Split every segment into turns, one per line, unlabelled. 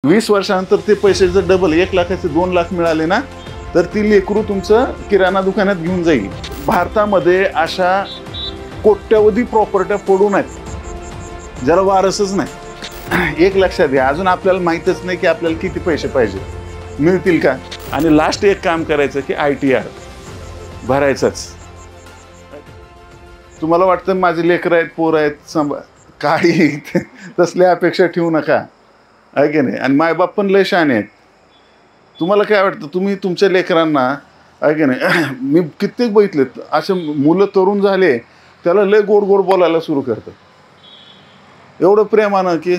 20 वर्षानंतर ते पैसे जर डबल 1 लाखाचे 2 लाख मिळाले ना, तर ती लेकरू तुमचं किराणा दुकानात घेऊन जाईल. भारतामध्ये अशा कोट्यवधी प्रॉपर्ट्या पडून आहेत ज्याला वारसच नाही. एक लक्षात घ्या, अजून आपल्याला माहीतच नाही की आपल्याला किती पैसे पाहिजे, मिळतील का. आणि लास्ट एक काम करायचं की ITR भरायचंच. तुम्हाला वाटतं माझे लेकरं आहेत, पोर आहेत, काही तसल्या अपेक्षा ठेवू नका, आहे की नाही. आणि मायबाप पण लय शहाणे आहेत. तुम्हाला काय वाटतं, तुम्ही तुमच्या लेकरांना, आहे की नाही, मी कित्येक बघितलेत असे मुलं तरुण झाले त्याला लय गोड गोड बोलायला सुरू करतात, एवढं प्रेमानं की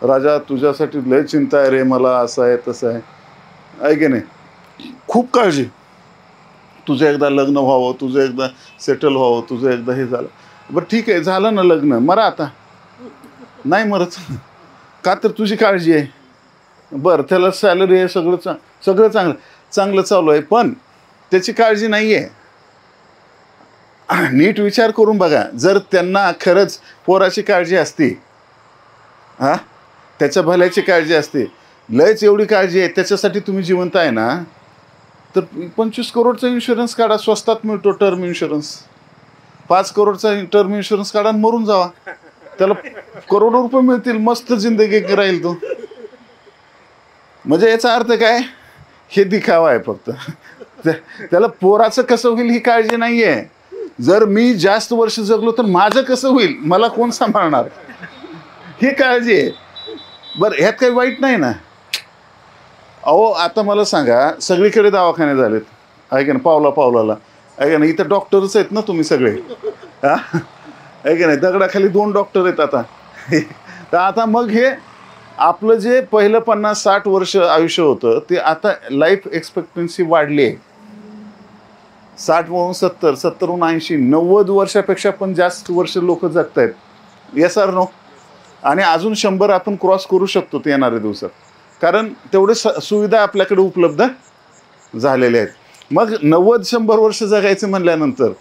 राजा तुझ्यासाठी लय चिंता आहे रे, मला असं आहे तसं आहे की नाही, खूप काळजी, तुझं एकदा लग्न व्हावं, तुझं एकदा सेटल व्हावं, तुझं एकदा हे झालं. बरं ठीक आहे, झालं ना लग्न, मरा आता. नाही मरत का, तर तुझी काळजी आहे. बरं, त्याला सॅलरी आहे, सगळं चांगलं चालू आहे, पण त्याची काळजी नाही आहे. नीट विचार करून बघा, जर त्यांना खरंच पोराची काळजी असती, त्याच्या भल्याची काळजी असते, लयच एवढी काळजी आहे, त्याच्यासाठी तुम्ही जिवंत आहे ना, तर 25 करोडचा इन्शुरन्स काढा, स्वस्तात मिळतो टर्म इन्शुरन्स. 5 करोडचा टर्म इन्शुरन्स काढा आणि मरून जावा, त्याला करोडो रुपये मिळतील, मस्त जिंदगी राहील तो. म्हणजे याचा अर्थ काय, हे दिखावा आहे फक्त. त्याला पोराचं कसं होईल ही काळजी नाही आहे. जर मी जास्त वर्ष जगलो तर माझं कसं होईल, मला कोण सांभाळणार, ही काळजी आहे. बरं, ह्यात काही वाईट नाही ना. अहो आता मला सांगा, सगळीकडे दवाखाने झालेत, आहे की नाही, पावलाला, आहे का नाही. इथं डॉक्टरच आहेत ना तुम्ही सगळे, आहे की नाही. दगडाखाली 2 डॉक्टर आहेत आता. तर आता मग हे आपलं जे पहिलं 50-60 वर्ष आयुष्य होतं ते आता लाईफ एक्सपेक्टन्सी वाढली आहे. 60 वरून 70, 70 वरून 80, 90 वर्षापेक्षा पण जास्त वर्ष लोक जगत आहेत. Yes or no. आणि अजून 100 आपण क्रॉस करू शकतो ते येणाऱ्या दिवसात, कारण तेवढे सुविधा आपल्याकडे उपलब्ध झालेल्या आहेत. मग 90-100 वर्ष जगायचं म्हणल्यानंतर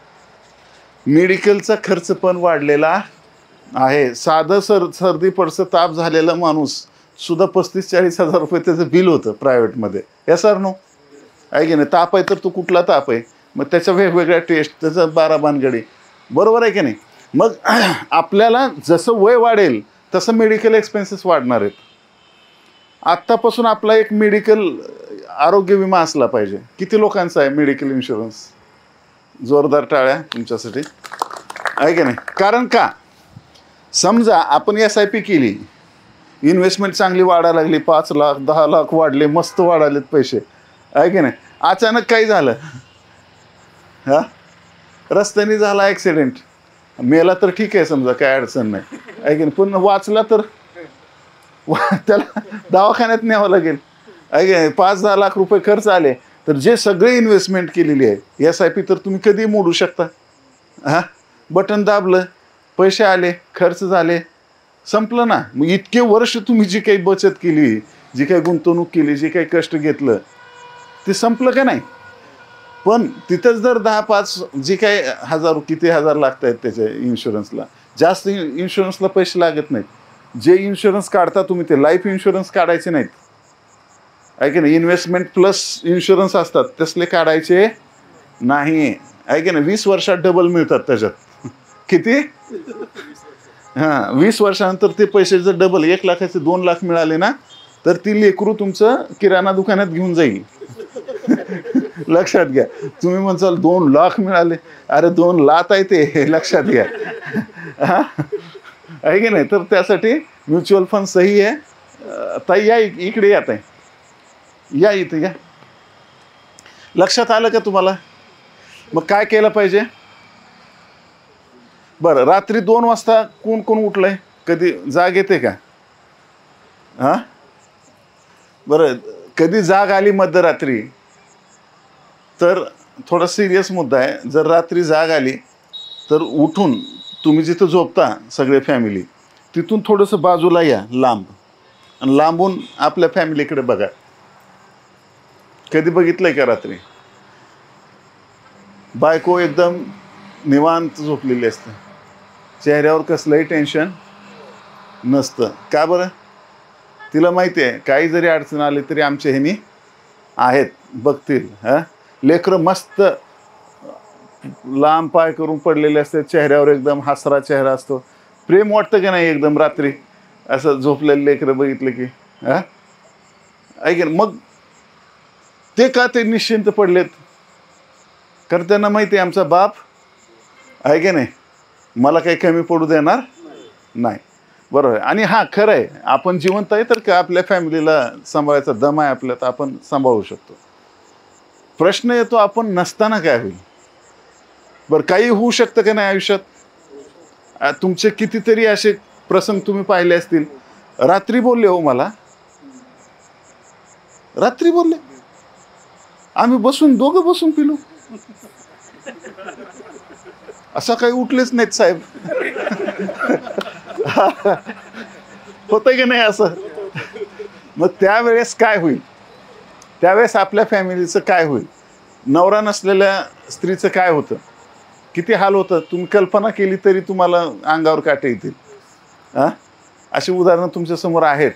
मेडिकलचा खर्च पण वाढलेला आहे. साधं सर्दी पडसं ताप झालेला माणूस सुद्धा 35-40 हजार रुपये त्याचं बिल होतं प्रायव्हेटमध्ये. येस ऑर नो, आहे की नाही. ताप आहे तर तो कुठला ताप आहे, मग त्याच्या वेगवेगळ्या टेस्ट, त्याचं 12 भानगडी, बरोबर आहे की नाही. मग आपल्याला जसं वय वाढेल तसं मेडिकल एक्सपेन्सेस वाढणार आहेत. आत्तापासून आपला एक मेडिकल आरोग्य विमा असला पाहिजे. किती लोकांचा आहे मेडिकल इन्शुरन्स? जोरदार टाळ्या तुमच्यासाठी, आहे की नाही. कारण का, समजा आपण SIP केली, इन्व्हेस्टमेंट चांगली वाढायला लागली, 5 लाख 10 लाख वाढले, मस्त वाढालेत पैसे, आहे की नाही. अचानक काही झालं, रस्त्याने झाला ॲक्सिडेंट, मेला तर ठीक आहे, समजा काय अडचण नाही, आहे की नाही. पण वाचला तर त्याला दवाखान्यात न्यावं लागेल, आहे की नाही. 5-10 लाख रुपये खर्च आले तर जे सगळे इन्व्हेस्टमेंट केलेली आहे SIP तर तुम्ही कधी मोडू शकता. बटन दाबलं, पैसे आले, खर्च झाले, संपलं ना. मग इतके वर्ष तुम्ही जी काही बचत केली, जी काही गुंतवणूक केली, जे काही कष्ट घेतलं, ते संपलं का नाही. पण तिथंच जर 10-5 जे काही किती हजार लागत आहेत त्याच्या इन्शुरन्सला, जास्त इन्शुरन्सला पैसे लागत नाहीत. जे इन्शुरन्स काढता तुम्ही ते लाईफ इन्शुरन्स काढायचे नाहीत, आहे की नाही. इन्व्हेस्टमेंट प्लस इन्शुरन्स असतात, तसले काढायचे नाही, आहे की नाही. 20 वर्षात डबल मिळतात त्याच्यात. किती? 20 वर्षानंतर ते पैसे जर डबल 1 लाखाचे 2 लाख मिळाले ना, तर ती लेकरू तुमचं किराणा दुकानात घेऊन जाईल. लक्षात घ्या. तुम्ही म्हणसाल 2 लाख मिळाले, अरे 2 लाख आहे ते, हे लक्षात घ्या, आहे की नाही. तर त्यासाठी म्युच्युअल फंड सही आहे. ताई या इकडे, या ताई, या इथं या. लक्षात आलं का तुम्हाला. मग काय केलं पाहिजे. बरं, रात्री 2 वाजता कोण कोण उठलंय, कधी जाग येते का. बरं, कधी जाग आली मध्यरात्री तर थोडा सिरियस मुद्दा आहे. जर रात्री जाग आली तर उठून तुम्ही जिथं झोपता सगळे फॅमिली, तिथून थोडंसं बाजूला या लांब, आणि लांबून आपल्या फॅमिलीकडे बघा. कधी बघितलंय का रात्री बायको एकदम निवांत झोपलेली असते, चेहऱ्यावर कसलंही टेन्शन नसतं. का बरं. तिला माहिती आहे काही जरी अडचण आली तरी आमच्या ह्यानी आहेत, बघतील. हां, लेकरं मस्त लांब पाय करून पडलेले असते, चेहऱ्यावर एकदम हसरा चेहरा असतो. प्रेम वाटतं की नाही एकदम रात्री असं झोपलेले लेकरं बघितलं की. हां, ऐकेन मग ते का ते निश्चिंत पडलेत? कारण त्यांना माहिती आहे आमचा बाप आहे की नाही, मला काही कमी पडू देणार नाही. बरोबर आहे. आणि हां, खरं आहे, आपण जिवंत आहे तर का आपल्या फॅमिलीला सांभाळायचा दम आहे आपल्यात, आपण सांभाळू शकतो. प्रश्न येतो आपण नसताना काय होईल? बरं, काही होऊ शकतं का नाही आयुष्यात? तुमचे कितीतरी असे प्रसंग तुम्ही पाहिले असतील. रात्री बोलले हो मला, रात्री बोलले, आम्ही बसून दोघं बसून पिलो. असं काही उठलेच नाहीत साहेब. होतं की नाही असं? मग त्यावेळेस काय होईल? त्यावेळेस आपल्या फॅमिलीचं काय होईल? नवरा नसलेल्या स्त्रीचं काय होतं? किती हाल होतं? तुम्ही कल्पना केली तरी तुम्हाला अंगावर काटे येतील. हां, अशी उदाहरणं तुमच्यासमोर आहेत.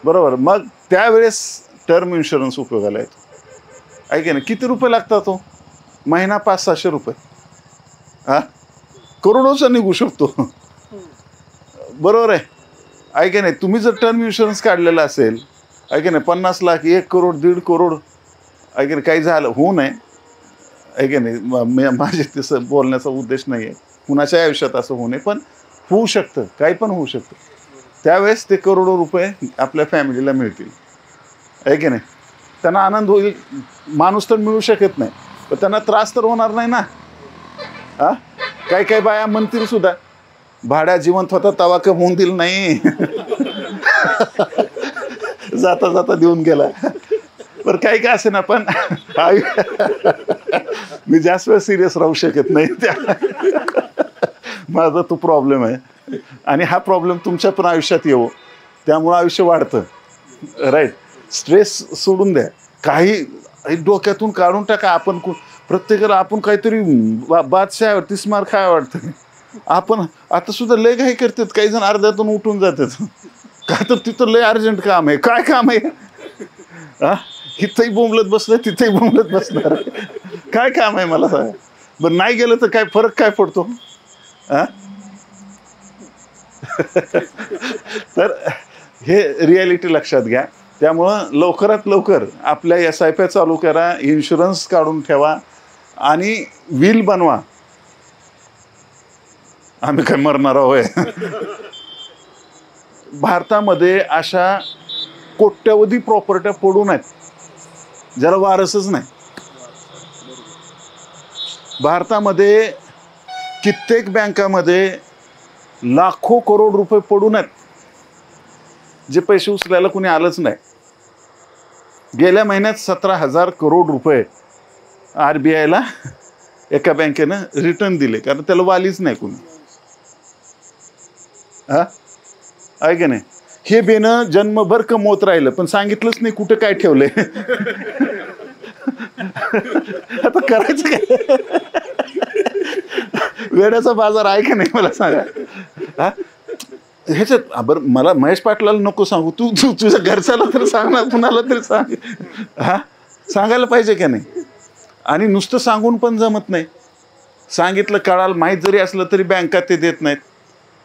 बरोबर. मग त्यावेळेस टर्म इन्शुरन्स उपयोगाला येतो. ऐके ना, किती रुपये लागतात तो? महिना 500-600 रुपये. हां, करोडोचा निघू शकतो. बरोबर आहे. ऐके नाही, तुम्ही जर टर्म इन्शुरन्स काढलेला असेल, ऐके नाही, 50 लाख, 1 करोड, 1.5 करोड, ऐके नाही, काही झालं होऊ नये. ऐके नाही, माझे तसं बोलण्याचा उद्देश नाही आहे, कुणाच्या आयुष्यात असं होऊ नये, पण होऊ शकतं, काही पण होऊ शकतं. त्यावेळेस ते करोडो रुपये आपल्या फॅमिलीला मिळतील. ऐके नाही, त्यांना आनंद होईल. माणूस तर मिळू शकत नाही, पण त्यांना त्रास तर होणार नाही ना. हां, काही काही बाया म्हणतील सुद्धा, भाड्या जिवंत होता तवा कमवून दिलं नाही. जाता जाता देऊन गेला. बरं, काही काय असे ना, पण मी जास्त वेळ सिरियस राहू शकत नाही. माझा तो प्रॉब्लेम आहे, आणि हा प्रॉब्लेम तुमच्या पण आयुष्यात येऊ, त्यामुळं आयुष्य वाढतं. राईट. स्ट्रेस सोडून द्या, काही डोक्यातून काढून टाका. आपण प्रत्येकाला आपण काहीतरी बादशाह 30 मार काय वाटतं. आपण आता सुद्धा लय घाई करतात, काही जण अर्ध्यातून उठून जातात. का तर तिथं लय अर्जंट काम आहे. काय काम आहे? हां, इथंही बोंबलत बसलं, तिथंही बोंबलत बसणार. काय काम आहे मला सांगा बरं? नाही गेलं तर काय फरक काय पडतो? हां, तर हे रिॲलिटी लक्षात घ्या. त्यामुळं लवकरात लवकर आपल्या SIP चालू करा, इन्शुरन्स काढून ठेवा आणि विल बनवा. आम्ही काय मरणार आहोय? भारतामध्ये अशा कोट्यवधी प्रॉपर्ट्या पडून आहेत ज्याला वारसच नाही. भारतामध्ये कित्येक बँकामध्ये लाखो करोड रुपये पडून आहेत, जे पैसे उचलायला कुणी आलंच नाही. गेल्या महिन्यात 17,000 करोड रुपये RBIला एका बँकेनं रिटर्न दिले, कारण त्याला वालीच नाही कुणी. हां, आहे की नाही? हे बेनं जन्मभर कमवत राहिलं, पण सांगितलंच नाही कुठं काय ठेवलंय. आता करायचं काय? वेड्याचा बाजार आहे का नाही मला सांगा. हां, ह्याच्यात बरं, मला महेश पाटलाला नको सांगू, तू तुझ्या घरच्याला तरी सांग ना, कुणाला तरी सांग. हां, सांगायला पाहिजे का नाही? आणि नुसतं सांगून पण जमत नाही. सांगितलं कळाल माहीत जरी असलं तरी बँकात ते देत नाहीत,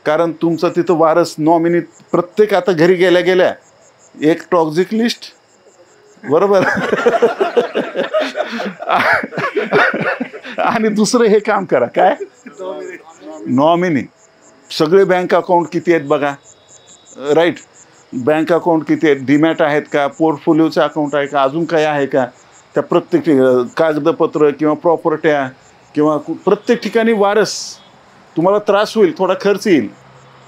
कारण तुमचं तिथं वारस नॉमिनी प्रत्येक आता घरी गेल्या गेल्या एक टॉक्झिक लिस्ट. बरोबर. आणि दुसरं हे काम करा, काय? नॉमिनी. सगळे बँक अकाउंट किती आहेत बघा. राईट. बँक अकाउंट किती आहेत, डीमॅट आहेत का, पोर्टफोलिओचं अकाउंट आहे का, अजून काही आहे का, त्या प्रत्येक कागदपत्र किंवा प्रॉपर्ट्या किंवा प्रत्येक ठिकाणी वारस. तुम्हाला त्रास होईल, थोडा खर्च येईल,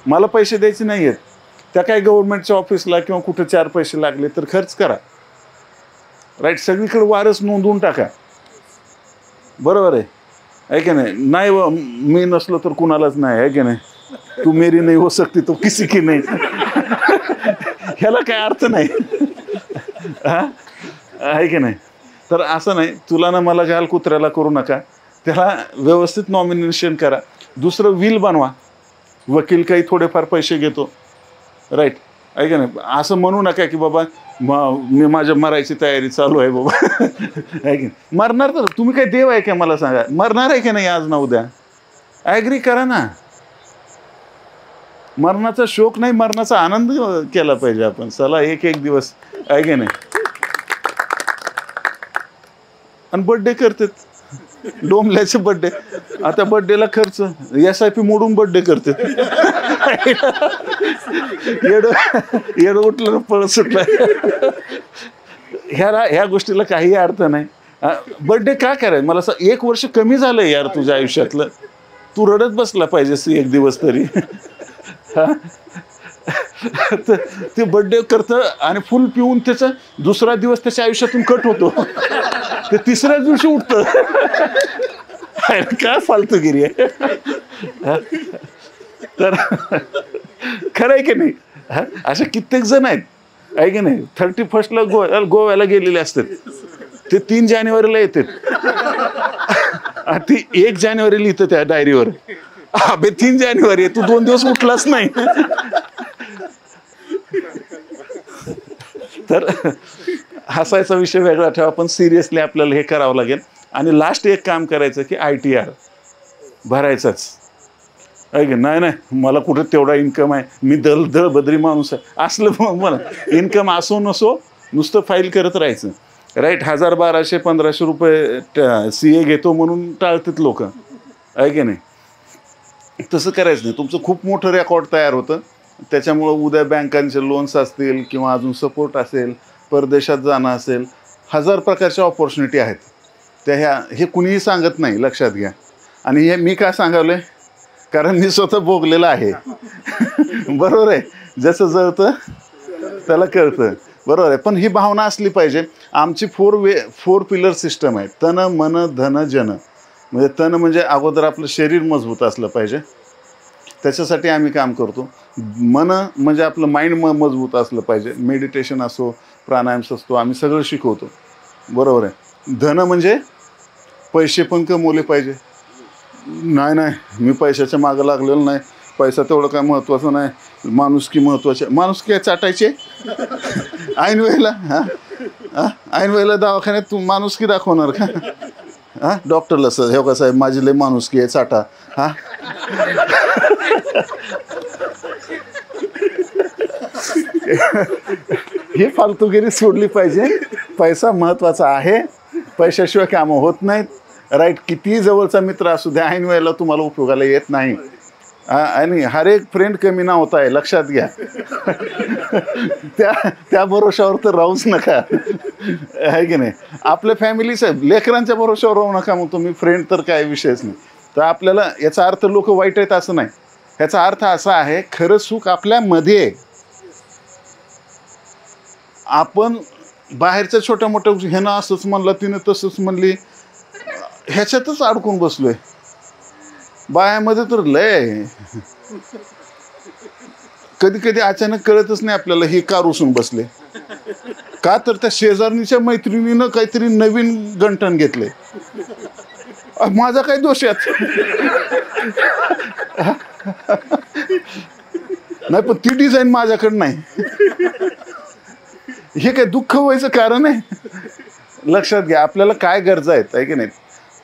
मला पैसे द्यायचे नाही आहेत, त्या काही गव्हर्नमेंटच्या ऑफिसला किंवा कुठे 4 पैसे लागले तर खर्च करा. राईट. सगळीकडे वारस नोंदवून टाका. बरोबर आहे, आहे की नाही? नाही मी नसलो तर कुणालाच नाही, आहे की नाही? तू मेरी नाही हो सकती तो किसी की नाही. ह्याला काय अर्थ नाही. हां, आहे की नाही? तर असं नाही, तुला ना मला घाल कुत्र्याला करू नका. त्याला व्यवस्थित नॉमिनेशन करा. दुसरं विल बनवा. वकील काही थोडेफार पैसे घेतो. राईट. आहे का नाही? असं म्हणू नका की बाबा मी माझ्या मरायची तयारी चालू आहे बाबा. आहे की नाही? मरणार तर तुम्ही काय देव आहे का मला सांगा? मरणार आहे की नाही आज ना उद्या? ॲग्री करा ना. मरणाचा शोक नाही, मरणाचा आनंद केला पाहिजे आपण. चला एक एक दिवस, आहे की नाही? आणि बर्थडे करतात, डोंबल्याचे बर्थडे. आता बर्थडेला खर्च, SIP मोडून बर्थडे करतात. येड उठलं पळत सुटलं. ह्या गोष्टीला काही अर्थ नाही. बर्थडे का करायचं? मला 1 वर्ष कमी झालंय यार तुझ्या आयुष्यातलं. तू रडत बसला पाहिजेस एक दिवस तरी. ते बर्थडे करतं आणि फुल पिऊन त्याचा दुसरा दिवस त्याच्या आयुष्यातून कट होतो. ते तिसऱ्या दिवशी उठतं. काय फालतूगिरी आहे. तर खरं आहे की नाही? असे कित्येक जण आहेत, आहे की नाही? 31ला गोव्याला गेलेले असतात. ते 3 जानेवारीला येतात. ती 1 जानेवारी लिहितं त्या डायरीवर. अबे 3 जानेवारी तू 2 दिवस उठलाच नाही. तर हसायचा विषय वेगळा ठेवा, पण सिरियसली आपल्याला हे करावं लागेल. आणि लास्ट एक काम करायचं की ITR भरायचाच, आहे की नाही? मला कुठं तेवढा इन्कम आहे, मी दळबद्री माणूस आहे असलं मला इन्कम असो नसो नुसतं फाईल करत राहायचं. राईट? 1000-1200-1500 रुपये CA घेतो म्हणून टाळतात लोक, आहे की नाही? तसं करायचं नाही. तुमचं खूप मोठं रेकॉर्ड तयार होतं. त्याच्यामुळं उद्या बँकांचे लोन्स असतील किंवा अजून सपोर्ट असेल, परदेशात जाणं असेल, 1000 प्रकारच्या ऑपॉर्च्युनिटी आहेत त्या. हे कुणीही सांगत नाही, लक्षात घ्या. आणि हे मी काय सांगावलं? कारण मी स्वतः भोगलेलं आहे. बरोबर आहे? जसं जळतं त्याला कळतं, बरोबर आहे? पण ही भावना असली पाहिजे. आमची 4 पिलर सिस्टम आहे. तन मन धन जन. म्हणजे तन म्हणजे अगोदर आपलं शरीर मजबूत असलं पाहिजे, त्याच्यासाठी आम्ही काम करतो. मन म्हणजे आपलं माइंड मजबूत असलं पाहिजे. मेडिटेशन असो, प्राणायाम असतो, आम्ही सगळं शिकवतो, बरोबर आहे? धन म्हणजे पैसे पण कमवले पाहिजे. नाही, मी पैशाच्या मागं लागलेलो नाही. पैसा तेवढं काय महत्त्वाचं नाही, माणुसकी महत्त्वाची. माणुसकी काय चाटायची ऐन वेळेला? ऐन वेळेला दवाखान्यात तू माणुसकी दाखवणार का? डॉक्टरला सर हे का साहेब माझी लय माणुसकी आहे, चाटा. ही फालतूगिरी सोडली पाहिजे. पैसा महत्त्वाचा आहे, पैशाशिवाय कामं होत नाहीत. राईट? कितीही जवळचा मित्र असू द्या, ऐन वेळेला तुम्हाला उपयोगाला येत नाही. आणि हर एक फ्रेंड कमी ना होता आहे, लक्षात घ्या. त्या भरोशावर तर राहूच नका, आहे की नाही? आपल्या फॅमिलीच्या लेकरांच्या भरोशावर राहू नका. मग तुम्ही फ्रेंड तर काय विषयच नाही. तर आपल्याला याचा अर्थ लोक वाईट आहेत असं नाही. ह्याचा अर्थ असा आहे, खरं सुख आपल्यामध्ये. आपण बाहेरच्या छोट्या मोठ्या ह्यानं असंच म्हणलं, तिनं तसंच म्हणली, ह्याच्यातच अडकून बसलोय. बायामध्ये तर लय कधी कधी अचानक कळतच नाही आपल्याला हे का रुसून बसले. का तर त्या शेजारणीच्या मैत्रिणीनं काहीतरी नवीन गंठण घेतले. माझा काय दोष यात? नाही, पण ती डिझाईन माझ्याकडे नाही. हे काय दुःख व्हायचं कारण आहे? लक्षात घ्या, आपल्याला काय गरजा आहेत, आहे की नाही?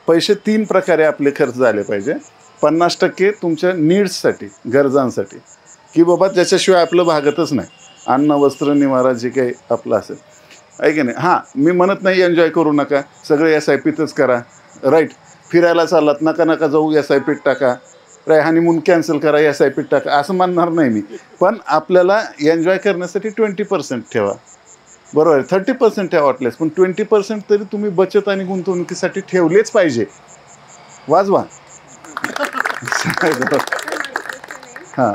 पैसे 3 प्रकारे आपले खर्च झाले पाहिजे. 50% तुमच्या नीड्ससाठी, गरजांसाठी, की बाबा त्याच्याशिवाय आपलं भागतच नाही. अन्न वस्त्र निवारा जे काही आपलं असेल, आहे की नाही? हां, मी म्हणत नाही एन्जॉय करू नका, सगळे SIPतच करा. राईट? फिरायला चाललात, नका जाऊ, SIPत टाका. हनीमून कॅन्सल करा, SIPत टाका, असं म्हणणार नाही मी. पण आपल्याला एन्जॉय करण्यासाठी 20% ठेवा, बरोबर आहे? 30% ठेवा वाटलेस, पण 20% तरी तुम्ही बचत आणि गुंतवणुकीसाठी ठेवलेच पाहिजे. वाजवा. हां,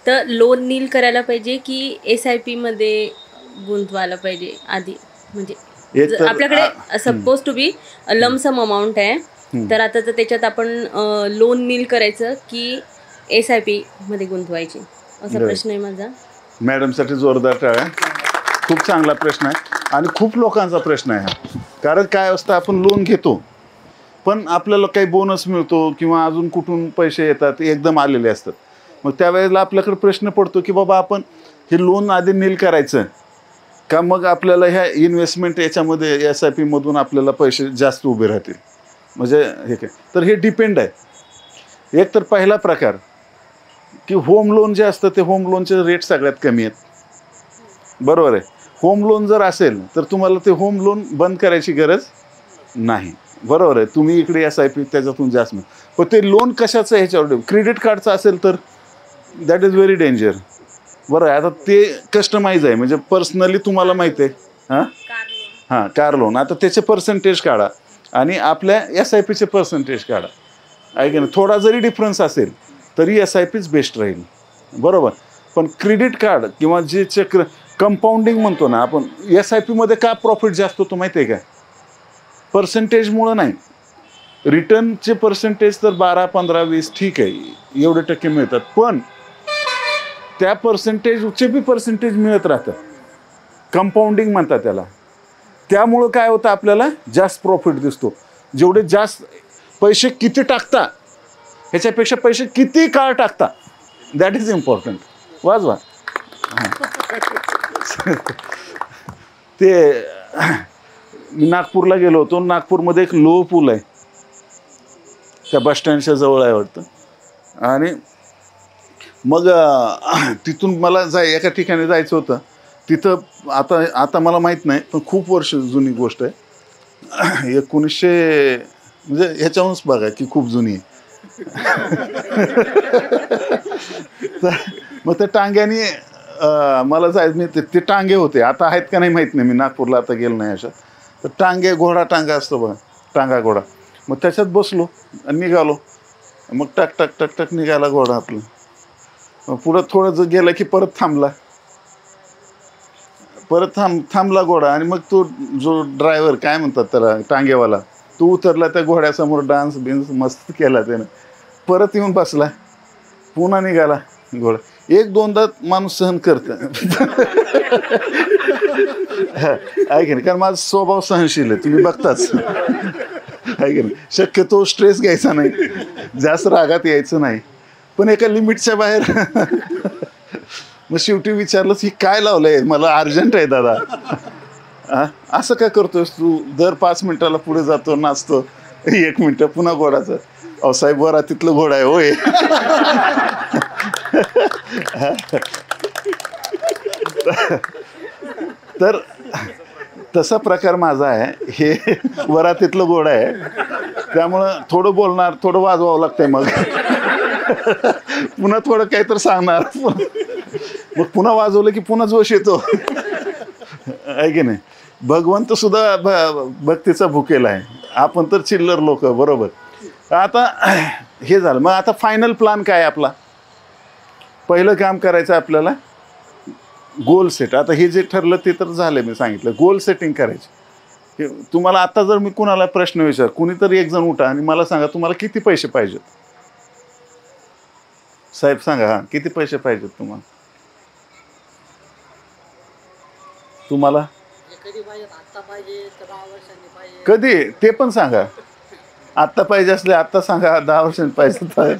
तर लोन नील करायला पाहिजे की SIP मध्ये गुंतवायला पाहिजे आधी? म्हणजे आपल्याकडे suppose to be lump sum amount आहे, तर आता तर त्याच्यात आपण लोन नील करायचं की SIP मध्ये गुंतवायची, असा प्रश्न आहे माझा.
मॅडमसाठी जोरदार टाळ्या. खूप चांगला प्रश्न आहे आणि खूप लोकांचा प्रश्न आहे हा. कारण काय असतं, आपण लोन घेतो पण आपल्याला काही बोनस मिळतो किंवा अजून कुठून पैसे येतात एकदम आलेले असतात. मग त्यावेळेला आपल्याकडे प्रश्न पडतो की बाबा आपण हे लोन आधी नील करायचं का मग आपल्याला ह्या इन्व्हेस्टमेंट याच्यामध्ये SIP मधून आपल्याला पैसे जास्त उभे राहतील? म्हणजे हे काय, तर हे डिपेंड आहे. एक तर पहिला प्रकार की होम लोन जे असतं ते होम लोनचे रेट सगळ्यात कमी आहेत, बरोबर आहे. होम लोन जर असेल तर तुम्हाला ते होम लोन बंद करायची गरज नाही, बरोबर आहे. तुम्ही इकडे SIP त्याच्यातून जास्त नाही. पण ते लोन कशाचं ह्याच्यावर, क्रेडिट कार्डचं असेल तर दॅट इज व्हेरी डेंजर, बरं आहे. आता ते कस्टमाइज आहे, म्हणजे पर्सनली तुम्हाला माहिती आहे. हां, कार लोन. आता त्याचे पर्सेंटेज काढा आणि आपल्या SIPचे पर्सेंटेज काढा, आहे की नाही. थोडा जरी डिफरन्स असेल तरी SIPच बेस्ट राहील, बरोबर. पण क्रेडिट कार्ड किंवा जे चक्र कंपाऊंडिंग म्हणतो ना आपण, SIPमध्ये का प्रॉफिट जास्त होतो माहिती आहे का? पर्सेंटेजमुळं नाही. रिटर्नचे पर्सेंटेज तर 12, 15, 20 ठीक आहे, एवढे टक्के मिळतात, पण त्या पर्सेंटेजचे बी पर्सेंटेज मिळत राहतं, कंपाऊंडिंग म्हणतात त्याला. त्यामुळं काय होतं, आपल्याला जास्त प्रॉफिट दिसतो. जेवढे जास्त पैसे किती टाकता ह्याच्यापेक्षा पैसे किती काळ टाकता, दॅट इज इम्पॉर्टंट. वाजवा. ते मी नागपूरला गेलो होतो. नागपूरमध्ये एक लोह पूल आहे, त्या बसस्टँडच्या जवळ आहे वाटतं. आणि मग तिथून मला एका ठिकाणी जायचं होतं. तिथं आता मला माहीत नाही, पण खूप वर्ष जुनी गोष्ट आहे. 1900 म्हणजे ह्याच्याहूनच बघा की खूप जुनी आहे. मग त्या टांग्याने मला जायचं, मी ते टांगे होते, आता आहेत का नाही माहीत नाही, मी नागपूरला आता गेलो नाही. अशा तर टांगे, घोडा टांगा असतो बघा, टांगा घोडा. मग त्याच्यात बसलो आणि निघालो. मग टक टक टक टक निघाला घोडा आपलं. मग पुढं थोडं जर गेलं की परत थांबला, थांबला घोडा. आणि मग तो जो ड्रायव्हर काय म्हणतात त्याला, टांगेवाला, तो उतरला त्या घोड्यासमोर, डान्स बिन्स मस्त केला त्यानं. परत येऊन बसला, पुन्हा निघाला घोडा. 1-2दा माणूस सहन करतं, आहे की नाही, कारण माझा स्वभाव सहनशील आहे, तुम्ही बघताच, आहे की नाही. शक्यतो स्ट्रेस घ्यायचा नाही, जास्त रागात यायचं नाही, पण एका लिमिटच्या बाहेर. मग शेवटी विचारलंच, ही काय लावलंय, मला अर्जंट आहे दादा. असं काय करतोयस तू, दर 5 मिनिटाला पुढे जातो, नाचतो, 1 मिनिट पुन्हा घोडाचं. अहो साहेब, बरा तिथलं घोडा आहे होय. तर तसा प्रकार माझा आहे, हे वरातीतलं घोडा आहे. त्यामुळं थोडं बोलणार, थोडं वाजवावं लागतंय, मग पुन्हा थोडं काहीतरी सांगणार, मग पुन्हा वाजवलं की पुन्हा जोश येतो, आहे की नाही. भगवंत सुद्धा भक्तीचा भुकेला आहे, आपण तर चिल्लर लोक, बरोबर. आता हे झालं. मग आता फायनल प्लॅन काय आपला? पहिलं काम करायचं आपल्याला गोल सेट. आता हे जे ठरलं ते तर झालं, मी सांगितलं गोल सेटिंग करायची. तुम्हाला आता जर मी कुणाला प्रश्न विचार, कुणीतरी एक जण उठा आणि मला सांगा, तुम्हाला किती पैसे पाहिजेत? साहेब सांगा, हां, किती पैसे पाहिजेत तुम्हाला? तुम्हाला कधी, ते पण सांगा. आत्ता पाहिजे असले आत्ता सांगा, 10 वर्षांनी पाहिजे,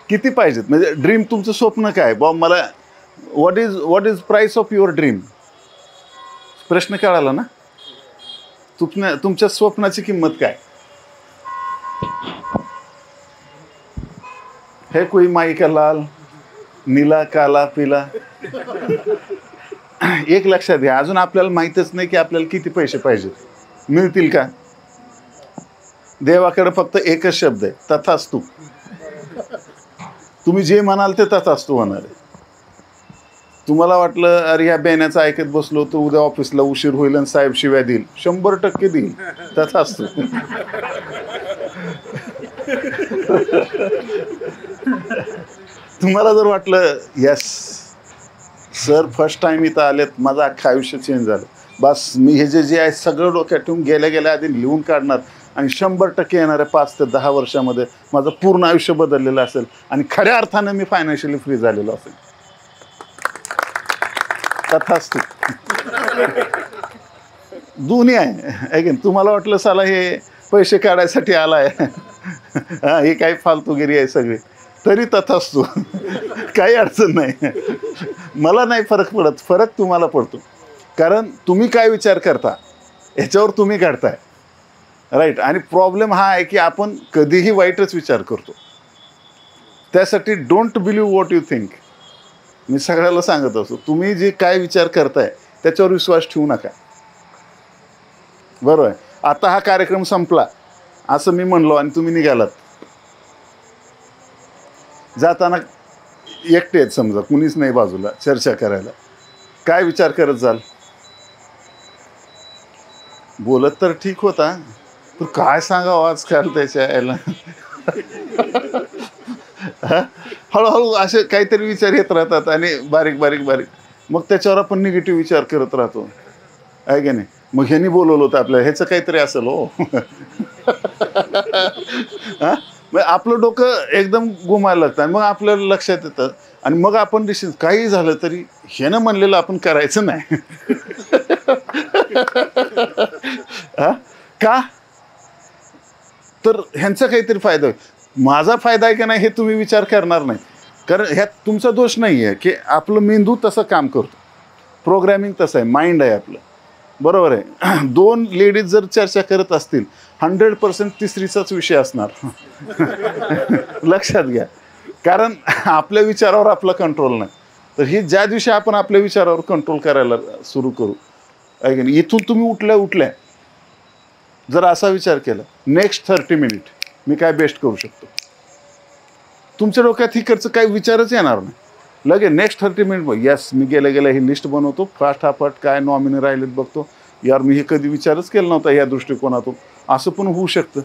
किती पाहिजेत? म्हणजे ड्रीम, तुमचं स्वप्न काय बॉ, मला what is price of your dream? प्रश्न कळाला ना? तुमच्या स्वप्नाची किंमत काय? है कोई माई का लाल, नीला, काला, पिला? एक लक्षात घ्या, अजून आपल्याला माहीतच नाही की आपल्याला किती पैसे पाहिजेत, मिळतील का. देवाकडे फक्त एकच शब्द आहे, तथास्तु. तुम्ही जे म्हणाल ते तथास्तु होणार आहे. तुम्हाला वाटलं अरे ह्या बेण्याचं ऐकत बसलो तर उद्या ऑफिसला उशीर होईल आणि साहेब शिव्या देईल, 100% देईल, तथास्तु. तुम्हाला जर वाटलं यस सर फर्स्ट टाइम इथं आलेत, माझं अख्खं आयुष्य चेंज झालं, बस मी हे जे आहे सगळं डोक्यात ठेवून गेल्या आधी लिहून काढणार आणि 100% येणाऱ्या 5 ते 10 वर्षामध्ये माझं पूर्ण आयुष्य बदललेलं असेल आणि खऱ्या अर्थानं मी फायनान्शियली फ्री झालेलो असेल, तथास्तु. दोन्ही आहे की तुम्हाला वाटलं साला हे पैसे काढायसाठी आलाय, हां, हे काही फालतूगिरी आहे सगळी, तरी तथास्तु. काही अडचण नाही. मला नाही फरक पडत, फरक तुम्हाला पडतो. कारण तुम्ही काय विचार करता याच्यावर तुम्ही काढताय. राईट. आणि प्रॉब्लेम हा आहे की आपण कधीही वाईटच विचार करतो. त्यासाठी don't believe what you think. मी सगळ्याला सांगत असतो, तुम्ही जे काय विचार करताय त्याच्यावर विश्वास ठेवू नका. बरोबर आहे. आता हा कार्यक्रम संपला असं मी म्हणलो आणि तुम्ही निघालात. जाताना एकटे आहेत समजा, कुणीच नाही बाजूला चर्चा करायला, काय विचार करत जाल? बोलत तर ठीक होता, पण काय सांगावं आजकाल त्याच्या यायला. हळूहळू असे काहीतरी विचार येत राहतात आणि बारीक बारीक बारीक मग त्याच्यावर आपण निगेटिव्ह विचार करत राहतो, आहे की नाही? मग ह्यांनी बोलवलं होतं आपल्याला, ह्याचं काहीतरी असेल हो. हां, मग आपलं डोकं एकदम घुमायला लागतं आणि मग आपल्याला लक्षात येतं आणि मग आपण डिसिजन काही झालं तरी ह्यानं म्हणलेलं आपण करायचं नाही. हां, का? तर ह्यांचा काहीतरी फायदा होईल. माझा फायदा आहे की नाही हे तुम्ही विचार करणार नाही. कारण ह्यात तुमचा दोष नाही आहे की आपलं मेंदू तसं काम करतो, प्रोग्रॅमिंग तसं आहे, माइंड आहे आपलं. बरोबर आहे. दोन लेडीज जर चर्चा करत असतील 100% तिसरीचाच विषय असणार. लक्षात घ्या. कारण आपल्या विचारावर आपला कंट्रोल नाही. तर ही ज्या दिवशी आपण आपल्या विचारावर कंट्रोल करायला सुरू करू, आहे की नाही, इथून तुम्ही उठल्या जर असा विचार केला नेक्स्ट 30 मिनिट मी काय बेस्ट करू शकतो, तुमच्या डोक्यात ही खर्च काही विचारच येणार नाही. लगेच नेक्स्ट 30 मिनिट यस मी गेल्या ही लिस्ट बनवतो, फाटाफट काय नॉमिनी राहिलेत बघतो, यार मी हे कधी विचारच केला नव्हता या दृष्टिकोनातून. असं पण होऊ शकतं,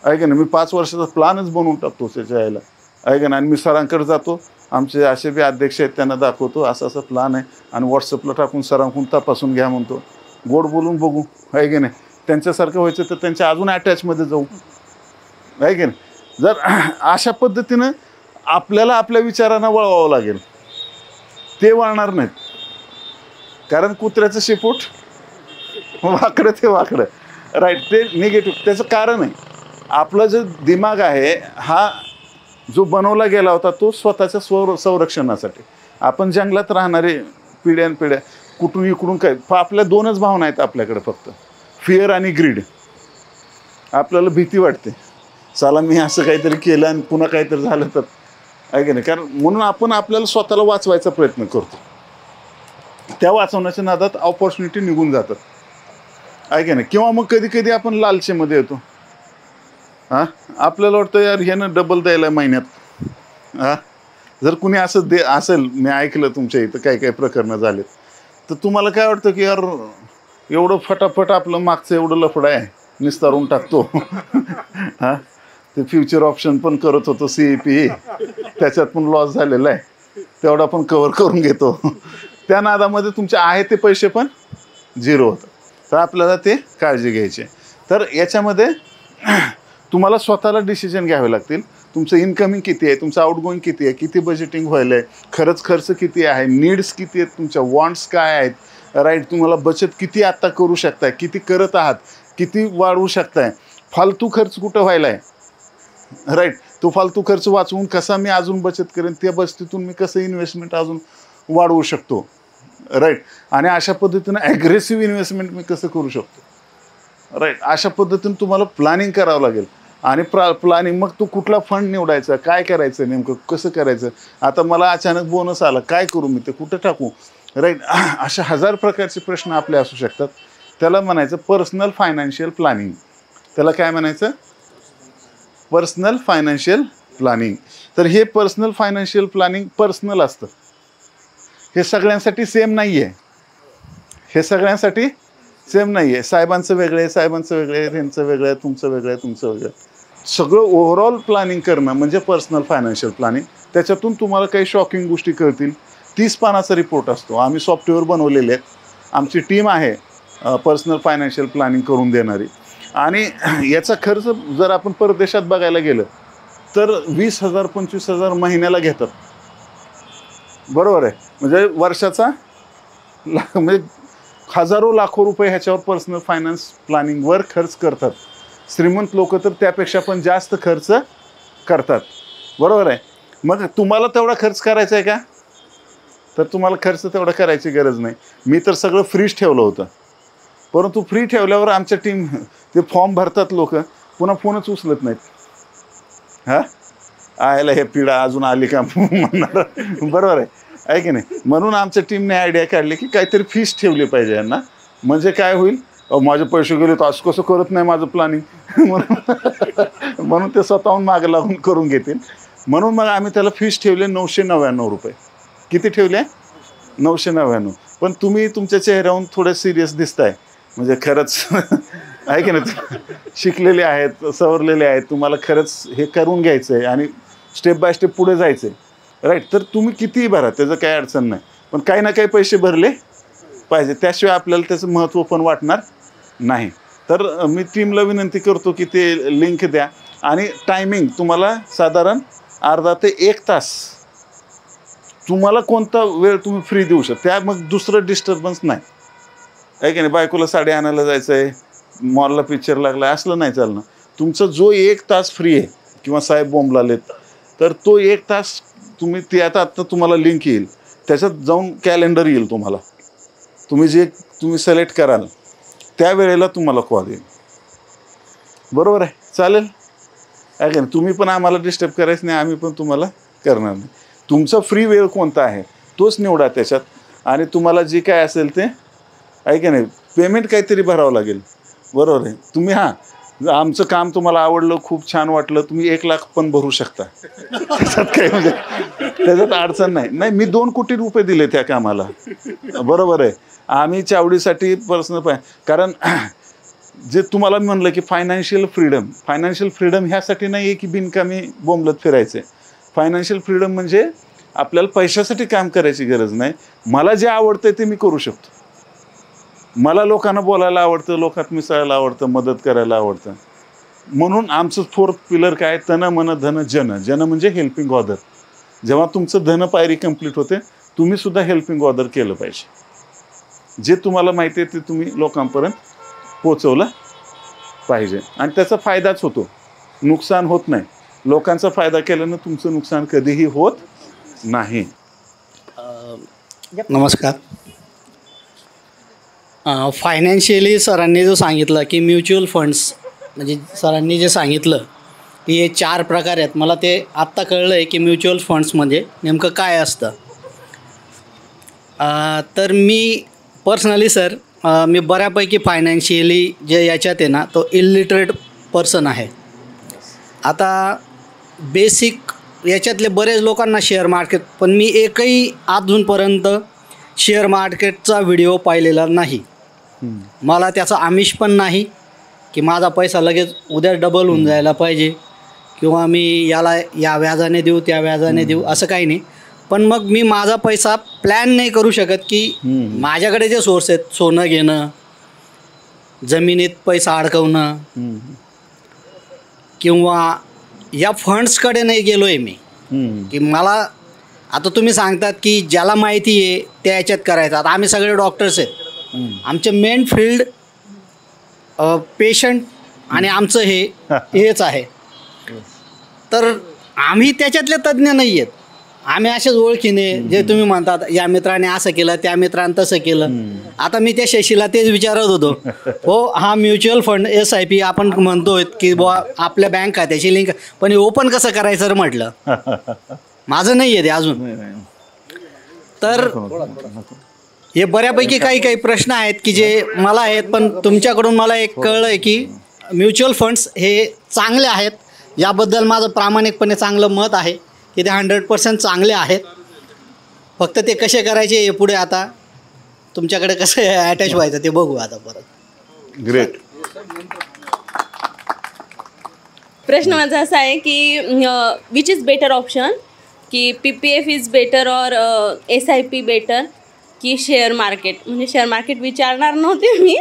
आहे का नाही? मी 5 वर्षाचा प्लॅनच बनवून टाकतो त्याच्या यायला, आहे का नाही? आणि मी सरांकडे जातो, आमचे असे बी अध्यक्ष आहेत त्यांना दाखवतो असं असं प्लॅन आहे आणि व्हॉट्सअपला टाकून सरांकडून तपासून घ्या म्हणतो. गोड बोलून बघू, आहे की नाही? त्यांच्यासारखं व्हायचं तर त्यांच्या अजून अटॅचमध्ये जाऊ, आहे की नाही? जर अशा पद्धतीनं आपल्याला आपल्या विचारांना वळवावं लागेल. ते वळणार नाहीत, कारण कुत्र्याचं शेपूट वाकडं ते वाकडं. राईट. ते निगेटिव्ह. त्याचं कारण आहे आपला जो दिमाग आहे हा जो बनवला गेला होता तो स्वतःच्या संरक्षणासाठी. आपण जंगलात राहणारे पिढ्यानपिढ्या कुठून इकडून काय, आपल्या 2च भावना आहेत आपल्याकडे फक्त, फिअर आणि ग्रीड. आपल्याला भीती वाटते, चला मी असं काहीतरी केलं आणि पुन्हा काहीतरी झालं तर, आहे की नाही? कारण म्हणून आपण आपल्याला स्वतःला वाचवायचा प्रयत्न करतो. त्या वाचवण्याच्या नादात ऑपॉर्च्युनिटी निघून जातात, आहे की नाही? किंवा मग कधी कधी आपण लालचेमध्ये येतो. हां, आपल्याला वाटतं यार ह्यानं डबल द्यायला महिन्यात. हां, जर कुणी असं असेल, मी ऐकलं तुमच्या इथं काही काही प्रकरणं झालेत, तर तुम्हाला काय वाटतं की यार एवढं फटाफट आपलं मागचं एवढं लफडं आहे निस्तारून टाकतो. हां, ते फ्युचर ऑप्शन पण करत होतो, CEP त्याच्यात पण लॉस झालेला आहे, तेवढा पण कवर करून घेतो. त्या नादामध्ये तुमचे आहे ते पैसे पण 0 होतं. तर आपल्याला ते काळजी घ्यायची. तर याच्यामध्ये तुम्हाला स्वतःला डिसिजन घ्यावे लागतील. तुमचं इन्कमिंग किती आहे, तुमचं आउटगोईंग किती आहे, किती बजेटिंग व्हायला आहे, खर्च किती आहे, नीड्स किती आहेत, तुमच्या वॉन्ट्स काय आहेत, राईट? तुम्हाला बचत किती आत्ता करू शकताय, किती करत आहात, किती वाढवू शकताय, फालतू खर्च कुठं व्हायला आहे, राईट? तो फालतू खर्च वाचवून कसा मी अजून बचत करेन, त्या बचतीतून मी कसं इन्व्हेस्टमेंट अजून वाढवू शकतो, राईट? आणि अशा पद्धतीनं ॲग्रेसिव्ह इन्व्हेस्टमेंट मी कसं करू शकतो, राईट? अशा पद्धतीनं तुम्हाला प्लॅनिंग करावं लागेल. आणि प्लॅनिंग मग तो कुठला फंड निवडायचा, काय करायचं, नेमकं कसं करायचं, आता मला अचानक बोनस आला काय करू मी, ते कुठं टाकू, राईट? अशा 1000 प्रकारचे प्रश्न आपले असू शकतात. त्याला म्हणायचं पर्सनल फायनान्शियल प्लॅनिंग. त्याला काय म्हणायचं? Personal financial planning. तर हे पर्सनल फायनान्शियल प्लॅनिंग पर्सनल असतं, हे सगळ्यांसाठी सेम नाही आहे. हे सगळ्यांसाठी सेम नाही आहे. साहेबांचं वेगळं आहे, साहेबांचं वेगळं आहे, त्यांचं वेगळं आहे, तुमचं वेगळं आहे, तुमचं वेगळं आहे. सगळं ओव्हरऑल प्लॅनिंग करणं म्हणजे पर्सनल फायनान्शियल प्लॅनिंग. त्याच्यातून तुम्हाला काही शॉकिंग गोष्टी कळतील. 30 पानाचा रिपोर्ट असतो. आम्ही सॉफ्टवेअर बनवलेले आहेत, आमची टीम आहे पर्सनल फायनान्शियल प्लॅनिंग करून देणारी. आणि याचा खर्च जर आपण परदेशात बघायला गेलं तर 20,000 25,000 महिन्याला घेतात, बरोबर आहे? म्हणजे वर्षाचा म्हणजे हजारो लाखो रुपये ह्याच्यावर पर्सनल फायनान्स प्लॅनिंगवर खर्च करतात. श्रीमंत लोक तर त्यापेक्षा पण जास्त खर्च करतात, बरोबर आहे? मग तुम्हाला तेवढा खर्च करायचा आहे का? तर तुम्हाला खर्च तेवढा करायची गरज नाही. मी तर सगळं फ्रीच ठेवलं होतं, परंतु फ्री ठेवल्यावर आमच्या टीम ते फॉर्म भरतात लोक, पुन्हा फोनच उचलत नाहीत. हां, आयला हे पिढा अजून आली का म्हणणार. बरोबर आहे की नाही? म्हणून आमच्या टीमने आयडिया काढली की काहीतरी फीस ठेवली पाहिजे यांना. म्हणजे काय होईल, माझे पैसे गेले तर असं कसं करत नाही माझं प्लॅनिंग. म्हणून ते स्वतःहून मागं लागून करून घेतील. म्हणून मग आम्ही त्याला फीस ठेवले 999 रुपये. किती ठेवले? 999. पण तुम्ही तुमच्या चेहऱ्यावरून थोडं सिरियस दिसताय, म्हणजे खरंच आहे की नाही, शिकलेले आहेत, सवरलेले आहेत, तुम्हाला खरंच हे करून घ्यायचं आहे आणि स्टेप बाय स्टेप पुढे जायचं आहे, राईट. तर तुम्ही कितीही भरा, त्याचं काही अडचण नाही, पण काही ना काही पैसे भरले पाहिजे, त्याशिवाय आपल्याला त्याचं महत्त्व पण वाटणार नाही. तर मी टीमला विनंती करतो की ते लिंक द्या आणि टायमिंग तुम्हाला साधारण अर्धा ते 1 तास तुम्हाला कोणता वेळ तुम्ही फ्री देऊ शकता. त्या मग दुसरं डिस्टर्बन्स नाही, आहे की नाही. बायकोला साडी आणायला जायचं आहे, मॉलला पिक्चर लागला आहे, असलं नाही चालणं. तुमचा जो 1 तास फ्री आहे किंवा साहेब बोंबलालेत, तर तो 1 तास तुम्ही ते आता तुम्हाला लिंक येईल, त्याच्यात जाऊन कॅलेंडर येईल तुम्हाला. तुम्ही सिलेक्ट कराल त्या वेळेला तुम्हाला कॉल येईल. बरोबर आहे? चालेल आहे की नाही? तुम्ही पण आम्हाला डिस्टर्ब करायचं नाही, आम्ही पण तुम्हाला करणार नाही. तुमचा फ्री वेळ कोणता आहे तोच निवडा त्याच्यात, आणि तुम्हाला जे काय असेल ते आहे की नाही, पेमेंट काहीतरी भरावं लागेल. बरोबर आहे. तुम्ही आमचं काम तुम्हाला आवडलं, खूप छान वाटलं, तुम्ही 1 लाख पण भरू शकता. त्याच्यात काही म्हणजे त्याच्यात अडचण नाही. मी 2 कोटी रुपये दिले त्या कामाला. बरोबर आहे. आम्ही चावडीसाठी पर्सनल कारण जे तुम्हाला म्हणलं की फायनान्शियल फ्रीडम ह्यासाठी नाही आहे की बिनकामी बोंबलत फिरायचं आहे. फायनान्शियल फ्रीडम म्हणजे आपल्याला पैशासाठी काम करायची गरज नाही. मला जे आवडतं ते मी करू शकतो. मला लोकांना बोलायला आवडतं, लोकात मिसळायला आवडतं, मदत करायला आवडतं. म्हणून आमचं 4th पिलर काय? तन मन धन जन. जन म्हणजे हेल्पिंग ऑदर. जेव्हा तुमचं धन पायरी कंप्लीट होते, तुम्ही सुद्धा हेल्पिंग ऑदर केलं पाहिजे. जे तुम्हाला माहिती आहे ते तुम्ही लोकांपर्यंत पोचवलं पाहिजे, आणि त्याचा फायदाच होतो, नुकसान होत नाही. लोकांचा फायदा केल्यानं तुमचं नुकसान कधीही होत नाही.
नमस्कार. फायनान्शियली सरांनी जो सांगितलं की म्युच्युअल फंड्स, म्हणजे सरांनी जे सांगितलं की हे 4 प्रकार आहेत, मला ते आत्ता कळलं आहे की म्युच्युअल फंड्स म्हणजे नेमकं काय असतं. तर मी पर्सनली सर, मी बऱ्यापैकी फायनान्शियली जे याच्यात आहे ना, तो इलिटरेट पर्सन आहे. आता बेसिक याच्यातले बरेच लोकांना शेअर मार्केट, पण मी एकही अजूनपर्यंत शेअर मार्केटचा व्हिडिओ पाहिलेला नाही. मला त्याचं आमिष पण नाही की माझा पैसा लगेच उद्या डबल होऊन जायला पाहिजे, किंवा मी याला या व्याजाने देऊ त्या व्याजाने देऊ, असं काही नाही. पण मग मी माझा पैसा प्लॅन नाही करू शकत की माझ्याकडे जे सोर्स आहेत, सोनं घेणं, जमिनीत पैसा अडकवणं, किंवा या फंड्सकडे नाही गेलो आहे मी की मला. आता तुम्ही सांगतात की ज्याला माहिती आहे त्या याच्यात करायचं. आता आम्ही सगळे डॉक्टर्स आहेत, आमचे मेन फील्ड पेशंट आणि आमचं हेच आहे. तर आम्ही त्याच्यातले तज्ज्ञ नाही आहेत. आम्ही असेच ओळखीने, जे तुम्ही म्हणतात या मित्राने असं केलं, त्या मित्राने तसं केलं. आता मी त्या शशीला तेच विचारत होतो, हो हा म्युच्युअल फंड SIP आपण म्हणतोय की बुवा आपल्या बँक खात्याची लिंक, पण हे ओपन कसं करायचं रे म्हटलं. माझं नाही आहे ते अजून. तर हे बऱ्यापैकी काही प्रश्न आहेत की जे मला आहेत, पण तुमच्याकडून मला एक कळलं आहे की म्युच्युअल फंड्स हे चांगले आहेत. याबद्दल माझं प्रामाणिकपणे चांगलं मत आहे की ते 100% चांगले आहेत. फक्त ते कसे करायचे हे पुढे आता तुमच्याकडे कसं अटॅच व्हायचं ते बघू आता परत.
ग्रेट.
प्रश्न माझा असा आहे की विच इज बेटर ऑप्शन, की PPF इज बेटर और SIP बेटर की शेअर मार्केट. म्हणजे शेअर मार्केट विचारणार नव्हते मी,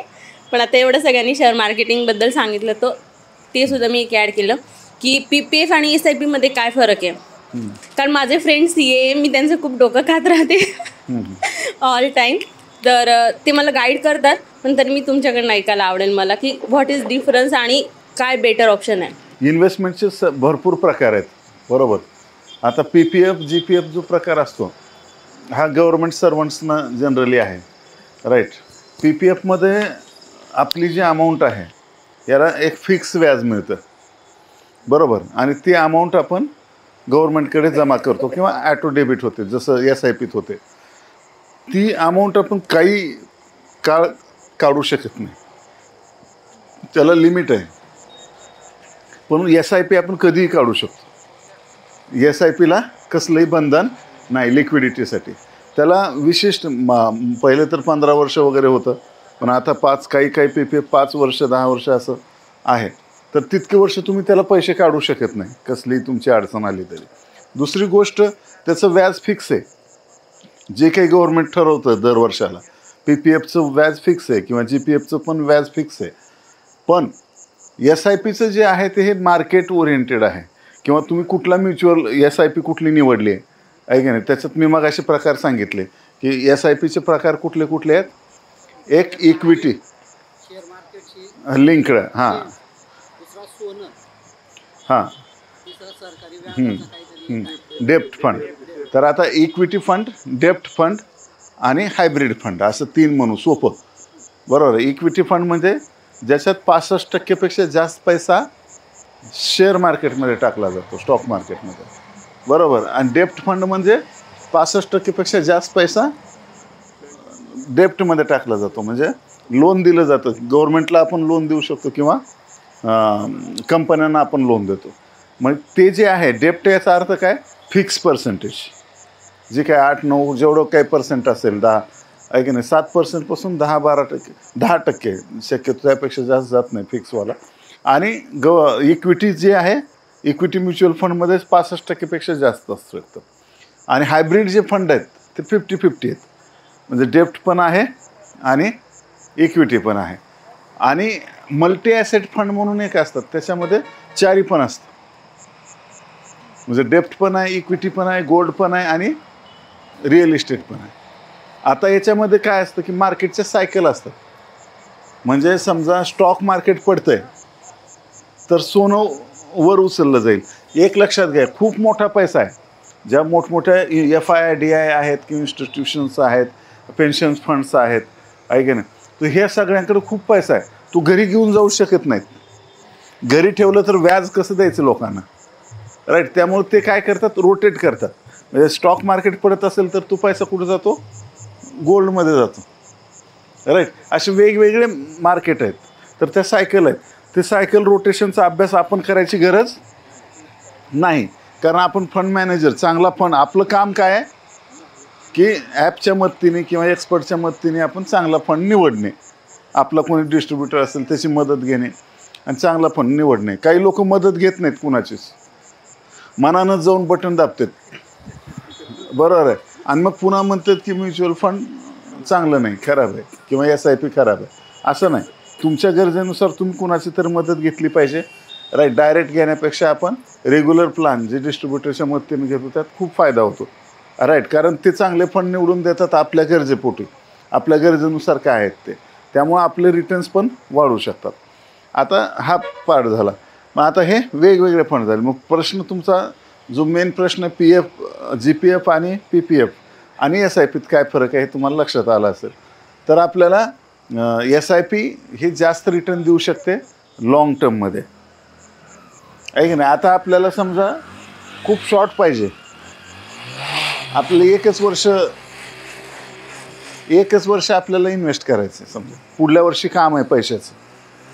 पण आता एवढं सगळ्यांनी शेअर मार्केटिंगबद्दल सांगितलं तर ते सुद्धा मी एक ॲड केलं की PPF आणि SIP मध्ये काय फरक आहे. कारण माझे फ्रेंड्स मी त्यांचं खूप डोकं खात राहते ऑल टाईम. तर ते मला गाईड करतात, पण तरी मी तुमच्याकडनं ऐकायला आवडेल मला की व्हॉट इज डिफरन्स आणि काय बेटर ऑप्शन आहे.
इन्व्हेस्टमेंटचे भरपूर प्रकार आहेत, बरोबर. आता PPF GPF जो प्रकार असतो हा गव्हर्नमेंट सर्वंट्सना जनरली आहे, राईट. PPFमध्ये आपली जी अमाऊंट आहे याला एक फिक्स व्याज मिळतं, बरोबर, आणि ती अमाऊंट आपण गव्हर्नमेंटकडे जमा करतो किंवा ॲटो डेबिट होते, जसं SIPत होते. ती अमाऊंट आपण काही काळ काढू शकत नाही, त्याला लिमिट आहे. पण SIP आपण कधीही काढू शकतो. SIPला कसलंही बंधन नाही लिक्विडिटीसाठी. त्याला विशिष्ट पहिले तर 15 वर्ष वगैरे होतं, पण आता काही PPF 5 वर्ष 10 वर्ष असं आहे. तर तितके वर्ष तुम्ही त्याला पैसे काढू शकत नाही, कसलीही तुमची अडचण आली तरी. दुसरी गोष्ट, त्याचं व्याज फिक्स आहे. जे काही गव्हर्नमेंट ठरवतं दर वर्षाला, PPFचं व्याज फिक्स आहे किंवा GPFचं पण व्याज फिक्स आहे. पण SIPचं जे आहे ते हे मार्केट ओरिएंटेड आहे. किंवा तुम्ही कुठला म्युच्युअल SIP कुठली निवडली आहे की नाही, त्याच्यात मी मग असे प्रकार सांगितले की SIPचे प्रकार कुठले कुठले आहेत. एक इक्विटी लिंक्ड, हां हां, डेप्ट फंड. तर आता इक्विटी फंड, डेप्ट फंड आणि हायब्रिड फंड असं 3 म्हणू सोपं, बरोबर आहे. इक्विटी फंड म्हणजे ज्याच्यात 65% जास्त पैसा शेअर मार्केटमध्ये टाकला जातो, स्टॉक मार्केटमध्ये, बरोबर. आणि डेप्ट फंड म्हणजे 65% जास्त पैसा डेप्टमध्ये टाकला जातो, म्हणजे लोन दिलं जातं. गव्हर्नमेंटला आपण लोन देऊ शकतो किंवा कंपन्यांना आपण लोन देतो. मग ते जे आहे डेप्ट, याचा अर्थ काय, फिक्स पर्सेंटेज, जे काय 8-9 जेवढं काही पर्सेंट असेल, 10 आहे की नाही, 7% 10-12%, 10% शक्यतो, त्यापेक्षा जास्त जात नाही फिक्सवाला. आणि इक्विटी जे आहे, इक्विटी म्युच्युअल फंडमध्ये 65% जास्त असू शकतं. आणि हायब्रिड जे फंड आहेत ते 50-50 आहेत, म्हणजे डेप्ट पण आहे आणि इक्विटी पण आहे. आणि मल्टी ॲसेट फंड म्हणून एक असतात, त्याच्यामध्ये 4ही पण असतं, म्हणजे डेप्ट पण आहे, इक्विटी पण आहे, गोल्ड पण आहे आणि रिअल इस्टेट पण आहे. आता याच्यामध्ये काय असतं की मार्केटच्या सायकल असतात. म्हणजे समजा स्टॉक मार्केट पडतंय तर सोनं वर उचललं जाईल. एक लक्षात घ्या, खूप मोठा पैसा आहे, ज्या मोठमोठ्या FII आहेत किंवा इन्स्टिट्यूशन्स आहेत, पेन्शन फंड्स आहेत, आहे की नाही, तर ह्या सगळ्यांकडे खूप पैसा आहे. तू घरी घेऊन जाऊ शकत नाहीत. घरी ठेवलं तर व्याज कसं द्यायचं लोकांना, राईट. त्यामुळे ते काय करतात, रोटेट करतात. म्हणजे स्टॉक मार्केट पडत असेल तर तो पैसा कुठं जातो, गोल्डमध्ये जातो, राईट. असे वेगवेगळे मार्केट आहेत. तर त्या सायकल आहेत. ते सायकल रोटेशनचा अभ्यास आपण करायची गरज नाही, कारण आपण फंड मॅनेजर, चांगला फंड, आपलं काम काय आहे की ॲपच्या मदतीने किंवा एक्सपर्टच्या मदतीने आपण चांगला फंड निवडणे. आपला कोणी डिस्ट्रीब्युटर असेल त्याची मदत घेणे आणि चांगला फंड निवडणे. काही लोक मदत घेत नाहीत कुणाचीच, मनानंच जाऊन बटन दाबतात, बरोबर आहे. आणि मग पुन्हा म्हणतात की म्युच्युअल फंड चांगलं नाही, खराब आहे, किंवा SIP खराब आहे. असं नाही. तुमच्या गरजेनुसार तुम्ही कुणाची तर मदत घेतली पाहिजे, राईट. डायरेक्ट घेण्यापेक्षा आपण रेग्युलर प्लॅन जे डिस्ट्रीब्युटरच्या मदतीने घेतो त्यात खूप फायदा होतो, राईट. कारण ते चांगले फंड निवडून देतात आपल्या गरजेपोटी, आपल्या गरजेनुसार काय आहेत ते. त्यामुळे आपले रिटर्न्स पण वाढू शकतात. आता हा पार्ट झाला. मग आता हे वेगवेगळे फंड झाले. मग प्रश्न तुमचा जो मेन प्रश्न PF GPF आणि PPF आणि SIPत काय फरक आहे हे तुम्हाला लक्षात आलं असेल. तर आपल्याला SIP हे जास्त रिटर्न देऊ शकते लाँग टर्ममध्ये, आहे की नाही. आता आपल्याला समजा खूप शॉर्ट पाहिजे, आपलं एकच वर्ष आपल्याला इन्व्हेस्ट करायचं आहे, समजा पुढल्या वर्षी काम आहे पैशाचं,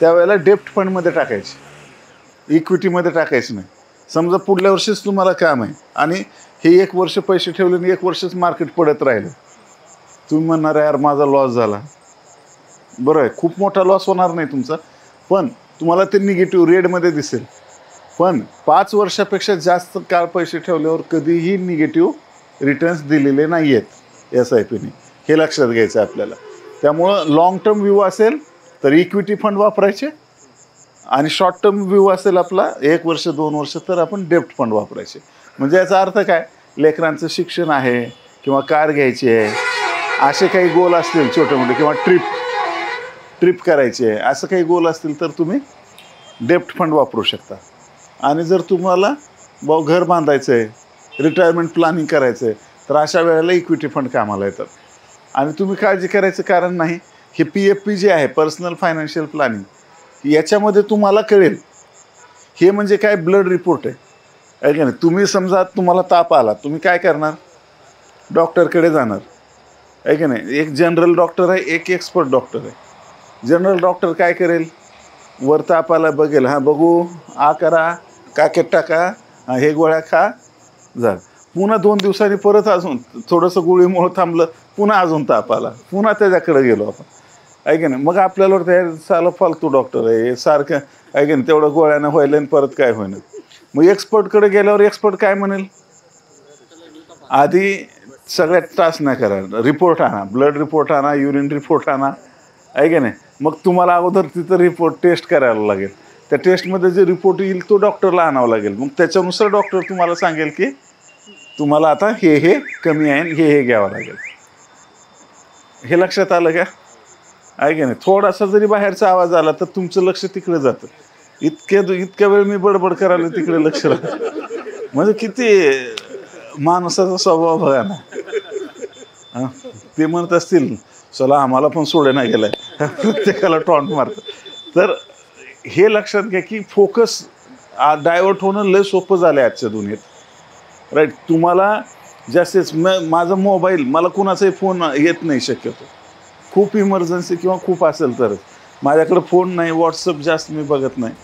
त्यावेळेला डेप्ट फंडमध्ये टाकायचे, इक्विटीमध्ये टाकायचं नाही. समजा पुढल्या वर्षीच तुम्हाला काम आहे आणि हे 1 वर्ष पैसे ठेवले आणि 1 वर्षच मार्केट पडत राहिलं, तुम्ही म्हणणार यार माझा लॉस झाला, बरं आहे, खूप मोठा लॉस होणार नाही तुमचा, पण तुम्हाला ते निगेटिव्ह रेडमध्ये दिसेल. पण 5 वर्षापेक्षा जास्त काळ पैसे ठेवल्यावर कधीही निगेटिव्ह रिटर्न्स दिलेले नाही आहेत SIPने, हे लक्षात घ्यायचं आहे आपल्याला. त्यामुळं लाँग टर्म व्ह्यू असेल तर इक्विटी फंड वापरायचे, आणि शॉर्ट टर्म व्ह्यू असेल आपला 1 वर्ष 2 वर्ष तर आपण डेप्ट फंड वापरायचे. म्हणजे याचा अर्थ काय, लेकरांचं शिक्षण आहे किंवा कार घ्यायची आहे, असे काही गोल असतील छोटे मोठे, किंवा ट्रिप करायची आहे, असं काही गोल असतील तर तुम्ही डेप्ट फंड वापरू शकता. आणि जर तुम्हाला घर बांधायचं आहे रिटायरमेंट प्लॅनिंग करायचं आहे, तर अशा वेळेला इक्विटी फंड कामाला येतात. आणि तुम्ही काळजी करायचं कारण नाही. हे PFP जे आहे, पर्सनल फायनान्शियल प्लॅनिंग, याच्यामध्ये तुम्हाला कळेल हे म्हणजे काय ब्लड रिपोर्ट आहे का नाही. तुम्ही समजा तुम्हाला ताप आला, तुम्ही काय करणार? डॉक्टरकडे जाणार आहे का नाही. एक जनरल डॉक्टर आहे, एक एक्सपर्ट डॉक्टर आहे. जनरल डॉक्टर काय करेल? वर तापाला बघेल, हां बघू, आ करा, काकेत टाका, हे गोळ्या खा, झालं. पुन्हा 2 दिवसांनी परत अजून थोडंसं गोळीमुळं थांबलं, पुन्हा अजून ताप आला, पुन्हा त्याच्याकडे गेलो आपण, आहे की नाही. मग आपल्याला ते साला फालतू डॉक्टर आहे, सारखं आहे की नाही, तेवढं गोळ्यानं व्हायला आणि परत काय होईना. मग एक्सपर्टकडे गेल्यावर एक्सपर्ट काय म्हणेल? आधी सगळ्यात त्रास नाही करा, रिपोर्ट आणा, ब्लड रिपोर्ट आणा, युरिन रिपोर्ट आणा, आहे की नाही. मग तुम्हाला अगोदर तिथं रिपोर्ट टेस्ट करायला लागेल. त्या टेस्टमध्ये जे रिपोर्ट येईल तो डॉक्टरला आणावं लागेल. मग त्याच्यानुसार डॉक्टर तुम्हाला सांगेल की तुम्हाला आता हे कमी आहे, हे घ्यावं लागेल. हे लक्षात आलं का? आहे की नाही. थोडासा जरी बाहेरचा आवाज आला तर तुमचं लक्ष तिकडे जातं. इतक्या वेळ मी बडबड करायला तिकडे लक्ष राहतं. म्हणजे किती माणसाचा स्वभाव बघा ना. ते म्हणत असतील चला आम्हाला पण सोडे नाही गेलाय, प्रत्येकाला टॉन्ट मारतं. तर हे लक्षात घ्या की फोकस डायव्हर्ट होणं लय सोपं झालं आहे आजच्या दुनियेत, राईट. तुम्हाला जास्तीच माझा मोबाईल, मला कुणाचाही फोन येत नाही शक्यतो, खूप इमर्जन्सी किंवा खूप असेल तरच. माझ्याकडे फोन नाही, व्हॉट्सअप जास्त मी बघत नाही.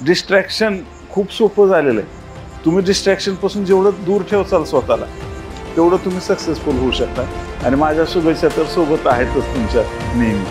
डिस्ट्रॅक्शन खूप सोपं झालेलं आहे. तुम्ही डिस्ट्रॅक्शनपासून जेवढं दूर ठेवचाल स्वतःला, तेवढं तुम्ही सक्सेसफुल होऊ शकता. आणि माझ्या शुभेच्छा तर सोबत आहेतच तुमच्या नेहमी.